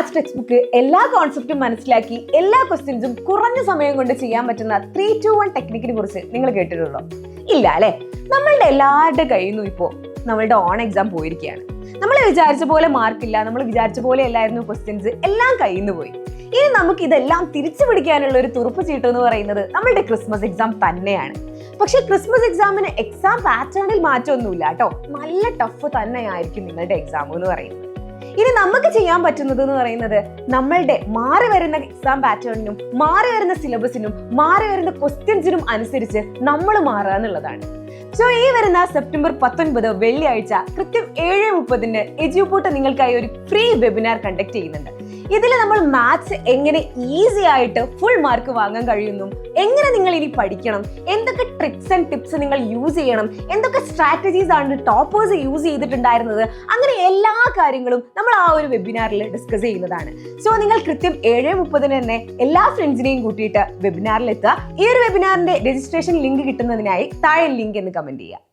Maths text book എല്ലാ കോൺസെപ്റ്റും മനസ്സിലാക്കി എല്ലാ ക്വസ്റ്റ്യൻസും കുറഞ്ഞ സമയം കൊണ്ട് ചെയ്യാൻ പറ്റുന്ന 3-2-1 ടെക്നിക്കിനെ കുറിച്ച് നിങ്ങൾ കേട്ടിട്ടുണ്ടോ? ഇല്ല അല്ലെ? നമ്മളുടെ എല്ലാവരുടെ കയ്യിൽ നിന്നും ഇപ്പോൾ നമ്മളുടെ ഓൺ എക്സാം പോയിരിക്കുകയാണ്. നമ്മൾ വിചാരിച്ച പോലെ മാർക്കില്ല, നമ്മൾ വിചാരിച്ച പോലെ അല്ലായിരുന്നു ക്വസ്റ്റ്യൻസ്, എല്ലാം കയ്യിൽ നിന്ന് പോയി. ഇനി നമുക്ക് ഇതെല്ലാം തിരിച്ചു പിടിക്കാനുള്ള ഒരു തുറുപ്പ് ചീട്ട് എന്ന് പറയുന്നത് നമ്മളുടെ ക്രിസ്മസ് എക്സാം തന്നെയാണ്. പക്ഷെ ക്രിസ്മസ് എക്സാമിന് എക്സാം പാറ്റേണിൽ മാറ്റമൊന്നുമില്ല കേട്ടോ. നല്ല ടഫ് തന്നെയായിരിക്കും നിങ്ങളുടെ എക്സാം എന്ന് പറയുന്നത്. ഇനി നമുക്ക് ചെയ്യാൻ പറ്റുന്നത് എന്ന് പറയുന്നത് നമ്മളുടെ മാറി വരുന്ന എക്സാം പാറ്റേണിനും മാറി വരുന്ന സിലബസിനും മാറി വരുന്ന ക്വസ്റ്റ്യൻസിനും അനുസരിച്ച് നമ്മൾ മാറുക എന്നുള്ളതാണ്. സോ ഈ വരുന്ന സെപ്റ്റംബർ 19 വെള്ളിയാഴ്ച കൃത്യം 7:30 എജ്യൂപോർട്ട് നിങ്ങൾക്കായി ഒരു ഫ്രീ വെബിനാർ കണ്ടക്ട് ചെയ്യുന്നുണ്ട്. ഇതിൽ നമ്മൾ മാത്സ് എങ്ങനെ ഈസി ആയിട്ട് ഫുൾ മാർക്ക് വാങ്ങാൻ കഴിയുന്നു, എങ്ങനെ നിങ്ങൾ ഇനി പഠിക്കണം, എന്തൊക്കെ ട്രിക്സ് ആൻഡ് ടിപ്സ് നിങ്ങൾ യൂസ് ചെയ്യണം, എന്തൊക്കെ സ്ട്രാറ്റജീസ് ആണ് ടോപ്പേഴ്സ് യൂസ് ചെയ്തിട്ടുണ്ടായിരുന്നത്, അങ്ങനെ എല്ലാ കാര്യങ്ങളും നമ്മൾ ആ ഒരു വെബിനാറിൽ ഡിസ്കസ് ചെയ്യുന്നതാണ്. സോ നിങ്ങൾ കൃത്യം 7:30 തന്നെ എല്ലാ ഫ്രണ്ട്സിനെയും കൂട്ടിയിട്ട് വെബിനാറിൽ എത്തുക. ഈ ഒരു വെബിനാറിന്റെ രജിസ്ട്രേഷൻ ലിങ്ക് കിട്ടുന്നതിനായി താഴെ ലിങ്ക് എന്ന് കമന്റ് ചെയ്യുക.